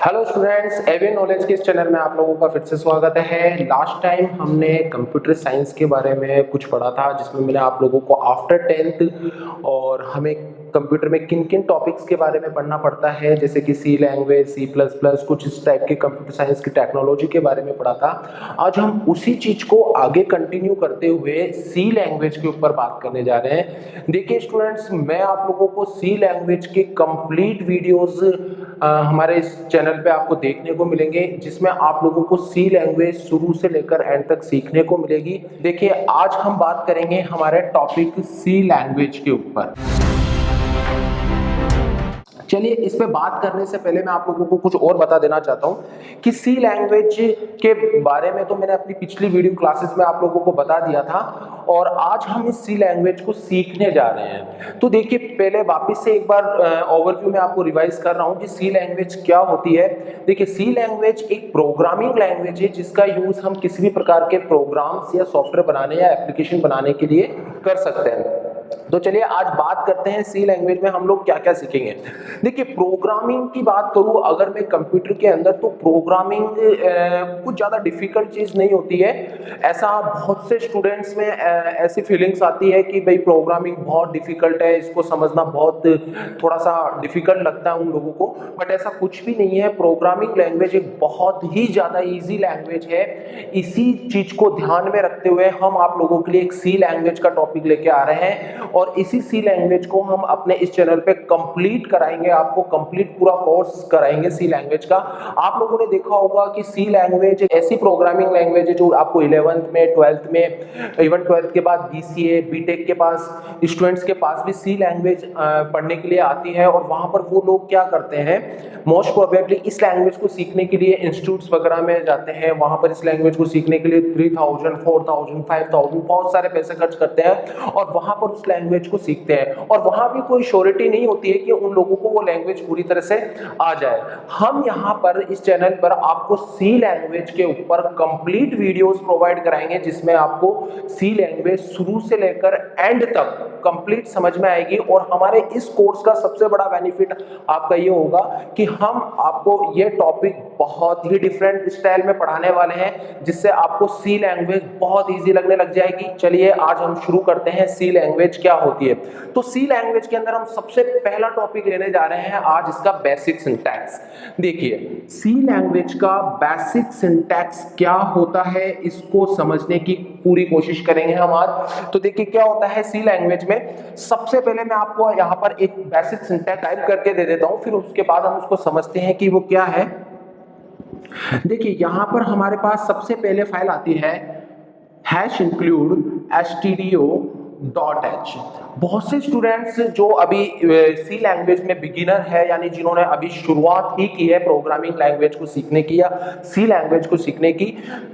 Hello students, avian knowledge के इस channel में आप लोगों का फिर से स्वागत है। लास्ट टाइम हमने कंप्यूटर साइंस के बारे में कुछ पढ़ा था, जिसमें मैंने आप लोगों को आफ्टर 10th और हमें कंप्यूटर में किन किन टॉपिक्स के बारे में पढ़ना पड़ता है, जैसे कि सी लैंग्वेज, सी प्लस प्लस, कुछ इस टाइप के कंप्यूटर साइंस की टेक्नोलॉजी के बारे में पढ़ा था। आज हम उसी चीज को आगे कंटिन्यू करते हुए सी लैंग्वेज के ऊपर बात करने जा रहे हैं। देखिए स्टूडेंट्स, मैं आप लोगों को सी लैंग्वेज के कंप्लीट वीडियोस हमारे इस चैनल पे आपको देखने को मिलेंगे, जिसमें आप लोगों को सी लैंग्वेज शुरू से लेकर एंड तक सीखने को मिलेगी। देखिए, आज हम बात करेंगे हमारे टॉपिक सी लैंग्वेज के ऊपर। चलिए, इस पे बात करने से पहले मैं आप लोगों को कुछ और बता देना चाहता हूं कि सी लैंग्वेज के बारे में तो मैंने अपनी पिछली वीडियो क्लासेस में आप लोगों को बता दिया था, और आज हम इस सी लैंग्वेज को सीखने जा रहे हैं। तो देखिए, पहले वापस से एक बार ओवरव्यू में आपको रिवाइज कर रहा हूं कि सी लैंग्वेज क्या होती है। देखिए, सी लैंग्वेज एक प्रोग्रामिंग लैंग्वेज है जिसका यूज हम किसी भी प्रकार के प्रोग्राम्स या सॉफ्टवेयर बनाने या एप्लीकेशन बनाने के लिए कर सकते हैं। तो चलिए आज बात करते हैं सी लैंग्वेज में हम लोग क्या क्या सीखेंगे। देखिए, प्रोग्रामिंग की बात करूं अगर मैं कंप्यूटर के अंदर, तो प्रोग्रामिंग कुछ ज्यादा डिफिकल्ट चीज नहीं होती है। ऐसा बहुत से स्टूडेंट्स में ऐसी फीलिंग्स आती है कि भाई प्रोग्रामिंग बहुत डिफिकल्ट है, इसको समझना बहुत थोड़ा सा डिफिकल्ट लगता है उन लोगों को, बट ऐसा कुछ भी नहीं है। प्रोग्रामिंग लैंग्वेज एक बहुत ही ज्यादा इजी लैंग्वेज है। इसी चीज को ध्यान में रखते हुए हम आप लोगों के लिए एक सी लैंग्वेज का टॉपिक लेके आ रहे हैं, और इसी सी लैंग्वेज को हम अपने इस चैनल पे कंप्लीट कराएंगे। आपको कंप्लीट पूरा कोर्स कराएंगे सी लैंग्वेज का। आप लोगों ने देखा होगा कि सी लैंग्वेज ऐसी प्रोग्रामिंग लैंग्वेज है जो आपको 11th में, 12th में, इवन 12th के बाद बीसीए, बीटेक के पास स्टूडेंट्स के पास भी सी लैंग्वेज पढ़ने के लिए आती है। और वहां पर वो लोग क्या करते हैं, मोस्ट प्रोबेबली इस लैंग्वेज को सीखने के लिए इंस्टीट्यूट्स वगैरह में जाते हैं। वहां पर इस लैंग्वेज को सीखने के लिए 3000, 4000, 5000 बहुत सारे पैसे खर्च करते हैं और वहां पर उस लैंग्वेज को सीखते हैं। और वहां भी कोई श्योरिटी नहीं होती है कि उन लोगों को वो लैंग्वेज पूरी तरह से आ जाए। हम यहाँ पर इस चैनल पर आपको सी लैंग्वेज के ऊपर कंप्लीट वीडियोस प्रोवाइड कराएंगे, जिसमें आपको सी लैंग्वेज शुरू से लेकर एंड तक कंप्लीट समझ में आएगी। और हमारे इस कोर्स का सबसे बड़ा बेनिफिट आपका ये होगा कि हम आपको ये टॉपिक बहुत ही डिफरेंट स्टाइल में पढ़ाने वाले हैं, जिससे आपको सी लैंग्वेज बहुत इजी लगने लग जाएगी। चलिए आज हम शुरू करते हैं सी लैंग्वेज क्या होती है। तो सी लैंग्वेज के अंदर हम सबसे पहला टॉपिक लेने जा रहे हैं आज, इसका बेसिक सिंटैक्स। देखिए, सी लैंग्वेज का बेसिक सिंटैक्स क्या होता है, इसको समझने की पूरी कोशिश करेंगे हम आज। तो देखिए क्या होता है सी लैंग्वेज में। सबसे पहले मैं आपको यहाँ पर एक बेसिक सिंटैक्स टाइप करके दे देता हूं, फिर उसके बाद हम उसको समझते हैं कि वो क्या है। देखिए, यहां पर हमारे पास सबसे पहले फाइल आती है #include stdio.h। बहुत से स्टूडेंट्स जो अभी सी लैंग्वेज में बिगिनर है, यानी जिन्होंने अभी शुरुआत ही की है प्रोग्रामिंग लैंग्वेज को सीखने की या सी लैंग्वेज को सीखने की,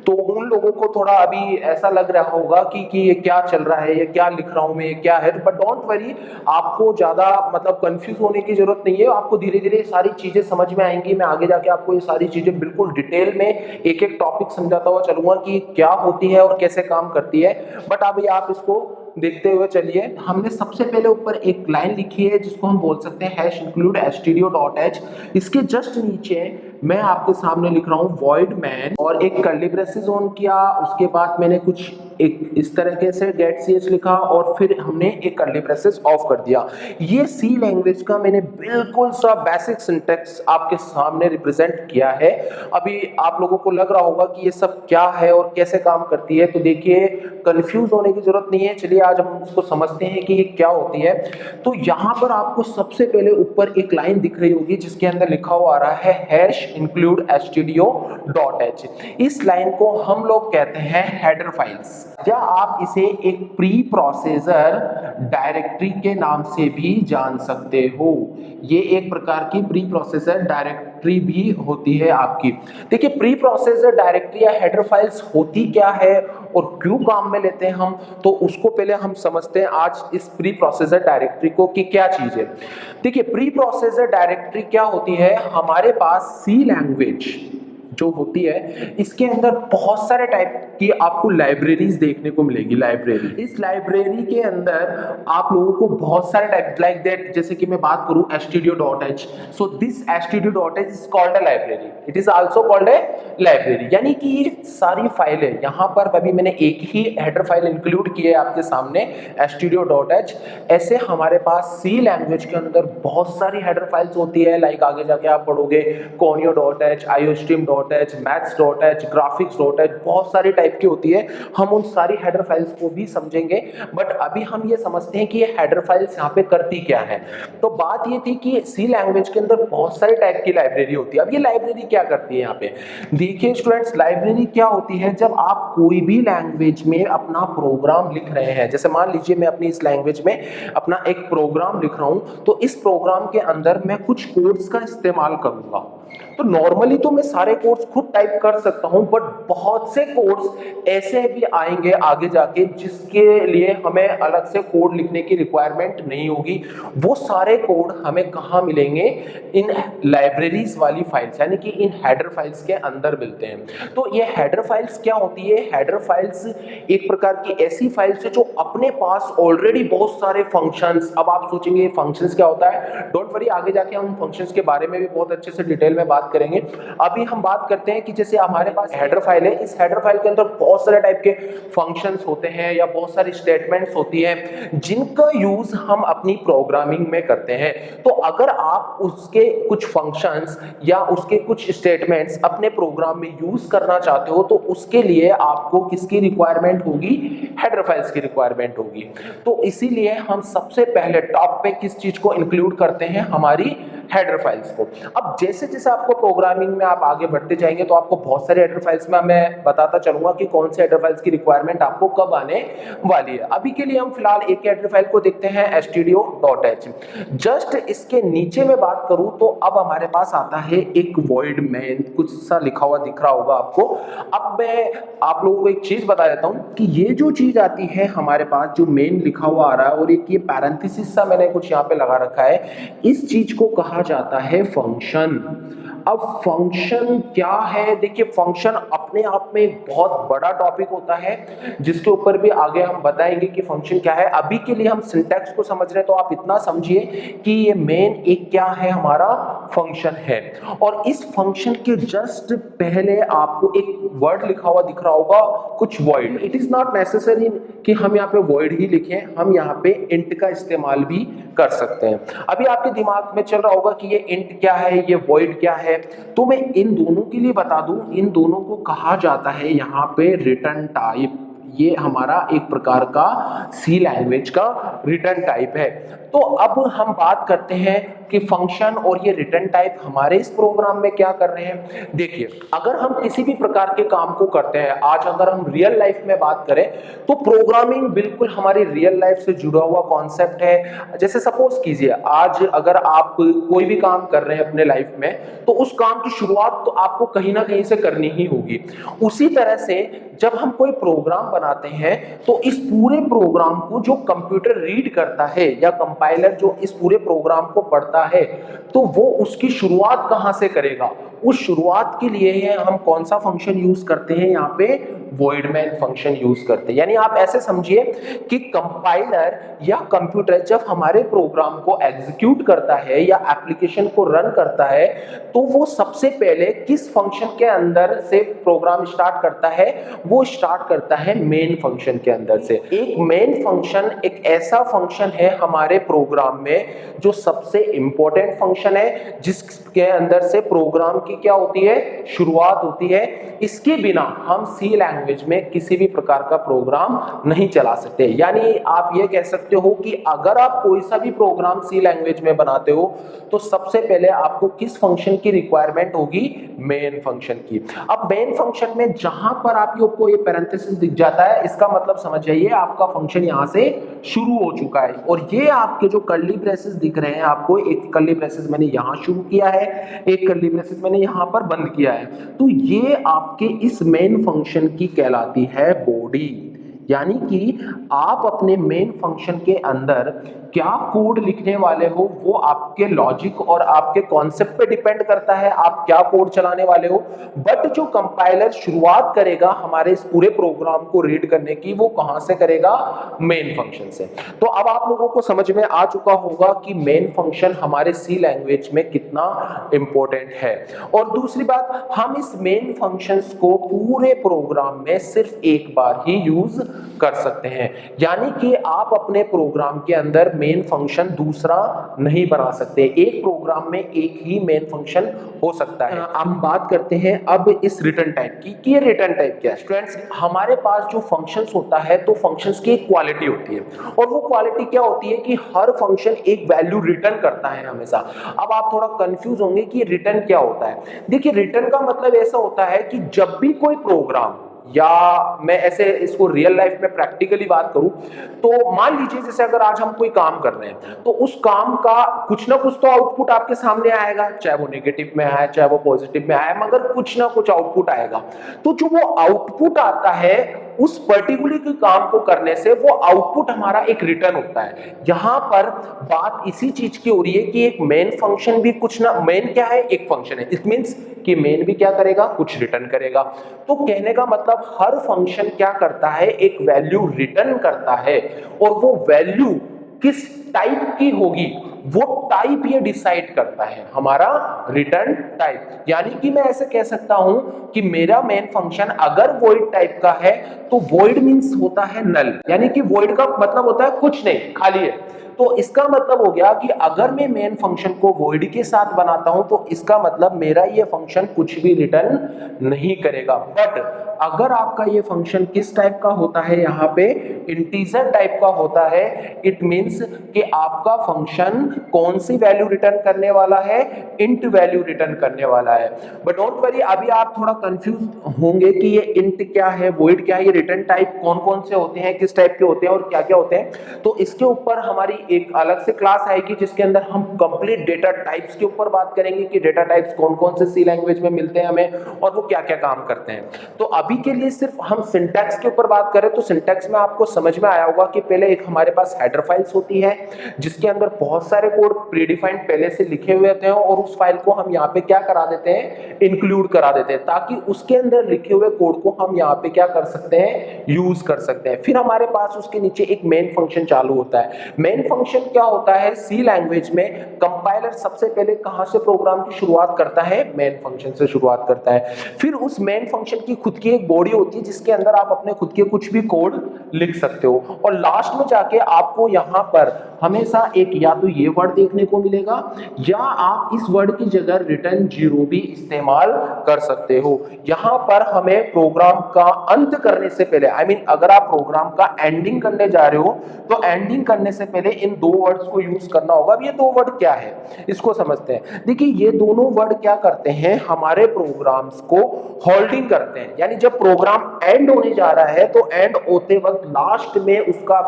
तो उन लोगों को थोड़ा अभी ऐसा लग रहा होगा कि ये क्या चल रहा है, ये क्या लिख रहा हूं मैं, ये क्या है। बट डोंट वरी, आपको ज्यादा मतलब कंफ्यूज होने की जरूरत नहीं है। आपको धीरे धीरे सारी चीजें समझ में आएंगी। मैं आगे जाके आपको ये सारी चीजें बिल्कुल डिटेल में एक एक टॉपिक समझाता हुआ चलूंगा कि क्या होती है और कैसे काम करती है। बट अभी आप इसको देखते हुए चलिए। हमने सबसे पहले ऊपर एक लाइन लिखी है जिसको हम बोल सकते हैं #include stdio.h। इसके जस्ट नीचे मैं आपके सामने लिख रहा हूं void main और एक कर्ली ब्रेसेस ऑन किया। उसके बाद मैंने कुछ एक इस तरीके से get ch लिखा और फिर हमने एक कर्ली ब्रेसेस ऑफ कर दिया। ये सी लैंग्वेज का मैंने बिल्कुल सा बेसिक सिंटैक्स आपके सामने रिप्रेजेंट किया है। अभी आप लोगों को लग रहा होगा कि ये सब क्या है और कैसे काम करती है, तो देखिए कंफ्यूज होने की जरूरत नहीं है। चलिए आज हम उसको समझते हैं कि ये क्या होती है। तो यहाँ पर आपको सबसे पहले ऊपर एक लाइन दिख रही होगी जिसके अंदर लिखा हुआ आ रहा है #include stdio.h। इस लाइन को हम लोग कहते हैं हेडर फाइल्स, या आप इसे एक प्री प्रोसेसर डायरेक्टरी के नाम से भी जान सकते हो। ये एक प्रकार की प्री प्रोसेसर डायरेक्टरी भी होती है आपकी। देखिए, प्री प्रोसेसर डायरेक्टरी या हेडर फाइल्स होती क्या है और क्यों काम में लेते हैं हम, तो उसको पहले हम समझते हैं आज इस प्री प्रोसेसर डायरेक्टरी को कि क्या चीज है। देखिए, प्री प्रोसेसर डायरेक्टरी क्या होती है, हमारे पास सी लैंग्वेज जो होती है, इसके अंदर बहुत सारे टाइप की आपको लाइब्रेरीज देखने को मिलेगी। लाइब्रेरी, इस लाइब्रेरी के अंदर आप लोगों को बहुत सारे टाइप लाइक दैट, जैसे कि मैं बात करूं stdio.h, so this stdio.h is called a library, it is also called a library. यानी कि ये सारी फाइलें यहाँ पर अभी मैंने एक ही हेडर फाइल इंक्लूड की है आपके सामने stdio.h। ऐसे हमारे पास सी लैंग्वेज के अंदर बहुत सारी हेडर फाइल्स होती है, लाइक आगे जाके आप पढ़ोगे conio.h, iostream.h, maths.h, graphics.h, बहुत सारी टाइप की होती है। हम उन सारी हेडर फाइल्स को भी समझेंगे, बट अभी हम ये समझते हैं कि ये हेडर फाइल्स यहाँ पे करती क्या है। तो बात ये थी कि सी लैंग्वेज के अंदर बहुत सारे टाइप की लाइब्रेरी होती है। अब ये लाइब्रेरी क्या करती है, यहाँ पे देखिए स्टूडेंट्स, लाइब्रेरी क्या होती है, जब आप कोई भी लैंग्वेज में अपना प्रोग्राम लिख रहे हैं, जैसे मान लीजिए मैं अपनी इस लैंग्वेज में अपना एक प्रोग्राम लिख रहा हूं, तो इस प्रोग्राम के अंदर मैं कुछ कोड्स का इस्तेमाल करूंगा। तो नॉर्मली तो मैं सारे कोड्स खुद टाइप कर सकता हूं, बट बहुत से कोड्स ऐसे भी आएंगे आगे जाके जिसके लिए हमें अलग से कोड लिखने की रिक्वायरमेंट नहीं होगी। वो सारे कोड हमें कहां मिलेंगे, इन लाइब्रेरीज वाली फाइल्स, यानी कि इन हेडर फाइल्स के अंदर मिलते हैं। तो ये हेडर फाइल्स क्या होती है, हेडर फाइल्स एक प्रकार की ऐसी फाइल्स है जो अपने पास ऑलरेडी बहुत सारे फंक्शंस, अब आप सोचेंगे फंक्शंस क्या होता है, डोंट वरी, आगे जाके हम फंक्शंस के बारे में भी बहुत अच्छे से डिटेल में बात करेंगे। अभी हम बात करते हैं कि जैसे हमारे पास हेडर फाइल है, इस हेडर फाइल के अंदर बहुत सारे टाइप के फंक्शंस होते हैं या बहुत सारी स्टेटमेंट्स होती है जिनका यूज हम अपनी प्रोग्रामिंग में करते हैं। तो अगर आप उसके कुछ फंक्शंस या उसके कुछ स्टेटमेंट्स अपने प्रोग्राम में यूज करना चाहते हो, तो उसके लिए आपको किसकी रिक्वायरमेंट होगी, हेडर फाइल्स की रिक्वायरमेंट होगी। तो इसीलिए हम सबसे पहले टॉप पे किस चीज को इंक्लूड करते हैं, हमारी हेडर फाइल्स को। अब जैसे जैसे आपको प्रोग्रामिंग में आप आगे बढ़ते जाएंगे तो आपको बहुत सारे हेडर फाइल्स में मैं बताता चलूंगा कि कौन से हेडर फाइल्स की रिक्वायरमेंट आपको कब आने वाली है। अभी के लिए हम फिलहाल एक हेडर फाइल को देखते हैं stdio.h। जस्ट इसके नीचे में बात करूं तो अब हमारे पास आता है एक void main, कुछ सा लिखा हुआ दिख रहा होगा आपको। अब मैं आप लोगों को एक चीज बता देता हूं कि ये जो चीज आती है हमारे पास, जो मेन लिखा हुआ आ रहा है और एक ये पैरेंथेसिस सा मैंने कुछ यहाँ पे लगा रखा है, इस चीज को कहा जाता है फंक्शन। अब फंक्शन क्या है, देखिए फंक्शन अपने आप में एक बहुत बड़ा टॉपिक होता है जिसके ऊपर भी आगे हम बताएंगे कि फंक्शन क्या है। अभी के लिए हम सिंटैक्स को समझ रहे हैं, तो आप इतना समझिए कि ये मेन एक क्या है, हमारा फंक्शन है। और इस फंक्शन के जस्ट पहले आपको एक वर्ड लिखा हुआ दिख रहा होगा, कुछ void. It is not necessary कि हम यहाँ पे वॉइड ही लिखें, हम यहाँ पे इंट का इस्तेमाल भी कर सकते हैं। अभी आपके दिमाग में चल रहा होगा कि ये इंट क्या है, ये वॉइड क्या है, तो मैं इन दोनों के लिए बता दूं, इन दोनों को कहा जाता है यहाँ पे रिटर्न टाइप। ये हमारा एक प्रकार का सी लैंग्वेज का रिटर्न टाइप है। तो अब हम बात करते हैं कि फंक्शन और ये रिटर्न टाइप हमारे इस प्रोग्राम में क्या कर रहे हैं। देखिए, अगर हम किसी भी प्रकार के काम को करते हैं, आज अगर हम रियल लाइफ में बात करें तो प्रोग्रामिंग बिल्कुल हमारी रियल लाइफ से जुड़ा हुआ कॉन्सेप्ट है। जैसे सपोज कीजिए, आज अगर आप कोई भी काम कर रहे हैं अपने लाइफ में, तो उस काम की शुरुआत तो आपको कहीं ना कहीं से करनी ही होगी। उसी तरह से जब हम कोई प्रोग्राम बनाते हैं तो इस पूरे प्रोग्राम को जो कंप्यूटर रीड करता है या कंपाइलर जो इस पूरे प्रोग्राम को पढ़ता है, तो वो उसकी शुरुआत कहां से करेगा, उस शुरुआत के लिए हम कौन सा फंक्शन यूज करते हैं, यहाँ पे void main फंक्शन यूज करते हैं। यानी आप ऐसे समझिए कि कंपाइलर या कंप्यूटर जब हमारे प्रोग्राम को एग्जीक्यूट करता है या एप्लीकेशन को रन करता है, तो वो सबसे पहले किस फंक्शन के अंदर से प्रोग्राम स्टार्ट करता है, वो स्टार्ट करता है मेन फंक्शन के अंदर से। एक मेन फंक्शन एक ऐसा फंक्शन है हमारे प्रोग्राम में जो सबसे इंपॉर्टेंट फंक्शन है, जिसके अंदर से प्रोग्राम की क्या होती है, शुरुआत होती है। इसके बिना हम सी लैंग्वेज में किसी भी प्रकार का प्रोग्राम नहीं चला सकते। यानी आप ये कह सकते हो कि अगर आप कोई सा भी प्रोग्राम सी लैंग्वेज में बनाते हो तो सबसे पहले आपको किस फंक्शन की रिक्वायरमेंट होगी, मेन फंक्शन की। अब मेन फंक्शन में जहां पर आपको ये पैरेंथेसिस दिख जाता है, इसका मतलब समझ जाइए आपका फंक्शन यहां से शुरू हो चुका है। और ये आपके जो कर्ली ब्रेसेस दिख रहे हैं आपको, एक कर्ली ब्रेसेस मैंने यहां शुरू किया है, एक कर्ली ब्रेसेस मैंने यहां पर बंद किया है, तो ये आपके इस मेन फंक्शन की कहलाती है बॉडी। यानी कि आप अपने मेन फंक्शन के अंदर क्या कोड लिखने वाले हो वो आपके लॉजिक और आपके कॉन्सेप्ट पे डिपेंड करता है, आप क्या कोड चलाने वाले हो। बट जो कंपाइलर शुरुआत करेगा हमारे इस पूरे प्रोग्राम को रीड करने की, वो कहां से करेगा? मेन फंक्शन से। तो अब आप लोगों को समझ में आ चुका होगा कि मेन फंक्शन हमारे सी लैंग्वेज में कितना इंपॉर्टेंट है। और दूसरी बात, हम इस मेन फंक्शंस को पूरे प्रोग्राम में सिर्फ एक बार ही यूज कर सकते हैं, यानी कि आप अपने प्रोग्राम के अंदर मेन फंक्शन दूसरा नहीं बना सकते। एक प्रोग्राम में एक ही मेन फंक्शन हो सकता है। हम बात करते हैं अब इस रिटर्न टाइप की कि ये रिटर्न टाइप क्या है। स्टूडेंट्स, हमारे पास जो फंक्शंस होता है तो फंक्शंस की एक क्वालिटी होती है, और वो क्वालिटी क्या होती है कि हर फंक्शन एक वैल्यू रिटर्न करता है हमेशा। अब आप थोड़ा कंफ्यूज होंगे कि रिटर्न क्या होता है। देखिए, रिटर्न का मतलब ऐसा होता है कि जब भी कोई प्रोग्राम, या मैं ऐसे इसको रियल लाइफ में प्रैक्टिकली बात करूं तो मान लीजिए जैसे अगर आज हम कोई काम कर रहे हैं तो उस काम का कुछ ना कुछ तो आउटपुट आपके सामने आएगा, चाहे वो नेगेटिव में आए चाहे वो पॉजिटिव में आए, मगर कुछ ना कुछ आउटपुट आएगा। तो जो वो आउटपुट आता है उस पर्टिकुलर काम को करने से वो आउटपुट हमारा एक रिटर्न होता है। यहां पर बात इसी चीज की हो रही है कि एक मेन फंक्शन भी कुछ ना, मेन क्या है? एक फंक्शन है। इट मींस कि मेन भी क्या करेगा? कुछ रिटर्न करेगा। तो कहने का मतलब हर फंक्शन क्या करता है? एक वैल्यू रिटर्न करता है, और वो वैल्यू किस टाइप की होगी वो टाइप ये डिसाइड करता है, हमारा रिटर्न टाइप। यानी कि मैं ऐसे कह सकता हूं कि मेरा मेन फंक्शन अगर वॉइड टाइप का है तो वॉइड मींस होता है नल, यानी कि वॉइड का मतलब होता है कुछ नहीं, खाली है। तो इसका मतलब हो गया कि अगर मैं मेन फंक्शन को वॉइड के साथ बनाता हूं तो इसका मतलब मेरा ये फंक्शन कुछ भी रिटर्न नहीं करेगा। बट अगर आपका ये फंक्शन किस टाइप का होता है? यहाँ पे इंटीजर टाइप का होता है। इट मींस कि आपका फंक्शन कौन सी वैल्यू रिटर्न करने वाला है? इंट वैल्यू रिटर्न करने वाला है। बट डोंट वरी, अभी आप थोड़ा कंफ्यूज होंगे कि ये इंट क्या है, वॉइड क्या है, ये रिटर्न टाइप कौन कौन से होते हैं, किस टाइप के होते हैं और क्या क्या होते हैं। तो इसके ऊपर हमारी एक अलग से क्लास आएगी जिसके अंदर हम कंप्लीट डेटा टाइप्स के ऊपर बात करेंगे कि डेटा टाइप्स कौन कौन से सी लैंग्वेज में मिलते हैं हमें और वो क्या क्या काम करते हैं। तो अभी के लिए सिर्फ हम सिंटैक्स के ऊपर बात करें तो सिंटैक्स में आपको समझ में आया होगा कि पहले एक हमारे पास हेडर फाइल्स होती है जिसके अंदर बहुत सारे कोड प्रीडिफाइंड पहले से लिखे हुए होते हैं, और उस फाइल को हम यहाँ पे क्या करा देते हैं? इंक्लूड करा देते हैं, ताकि उसके अंदर लिखे हुए कोड को हम यहाँ पे क्या कर सकते हैं? यूज कर सकते हैं। फिर हमारे पास उसके नीचे एक मेन फंक्शन चालू होता है। मेन फंक्शन क्या होता है? सी लैंग्वेज में कंपाइलर सबसे पहले कहां से प्रोग्राम की शुरुआत करता है? मेन फंक्शन से शुरुआत करता है। फिर उस मेन फंक्शन की खुद की एक बॉडी होती है जिसके अंदर आप अपने खुद के कुछ भी कोड लिख सकते हो, और लास्ट में जाके आपको यहां पर हमेशा एक या तो ये वर्ड देखने को मिलेगा, या आप इस वर्ड की जगह रिटर्न 0 भी इस्तेमाल कर सकते हो। यहां पर हमें प्रोग्राम का अंत करने से पहले, आई मीन अगर आप प्रोग्राम का एंडिंग करने जा रहे हो तो एंडिंग करने से पहले इन दो वर्ड्स को यूज करना होगा। अब ये दो वर्ड क्या है इसको समझते हैं। देखिए, ये दोनों वर्ड क्या करते हैं? हमारे प्रोग्राम्स को होल्डिंग करते हैं, यानी जब प्रोग्राम एंड होने जा रहा है तो एंड होते वक्त लास्ट में उसका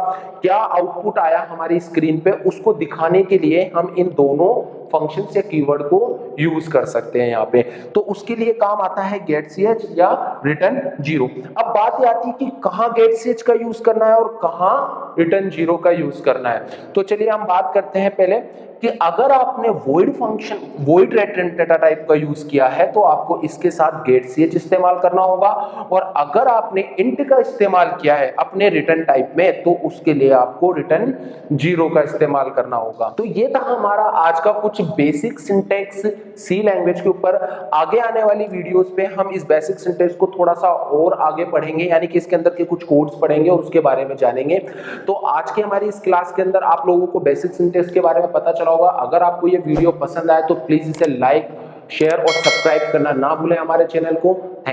क्या आउटपुट आया हमारी स्क्रीन पे उसको दिखाने के लिए हम इन दोनों फंक्शन या कीवर्ड को यूज कर सकते हैं यहाँ पे। तो उसके लिए काम आता है गेट ch या रिटर्न 0। अब बात आती है कि कहाँ गेट ch का यूज करना है और कहाँ रिटर्न 0 का यूज करना है। तो चलिए हम बात करते हैं पहले कि अगर आपने void function, void return data type का यूज किया है तो आपको इसके साथ गेट ch इस्तेमाल करना होगा, और अगर आपने इंट का इस्तेमाल किया है अपने रिटर्न टाइप में तो उसके लिए आपको रिटर्न 0 का इस्तेमाल करना होगा। तो ये था हमारा आज का कुछ बेसिक सिंटैक्स सी लैंग्वेज के ऊपर। आगे आने वाली वीडियोस पे हम इस बेसिक सिंटैक्स को थोड़ा सा और आगे पढ़ेंगे, यानी कि इसके अंदर के कुछ कोड्स पढ़ेंगे और उसके बारे में जानेंगे। तो आज के हमारी इस क्लास के अंदर आप लोगों को बेसिक सिंटैक्स के बारे में पता चला होगा। अगर आपको ये वीडियो पसंद आए तो प्लीज इसे लाइक, शेयर और सब्सक्राइब करना ना भूलें हमारे चैनल को। Thank you.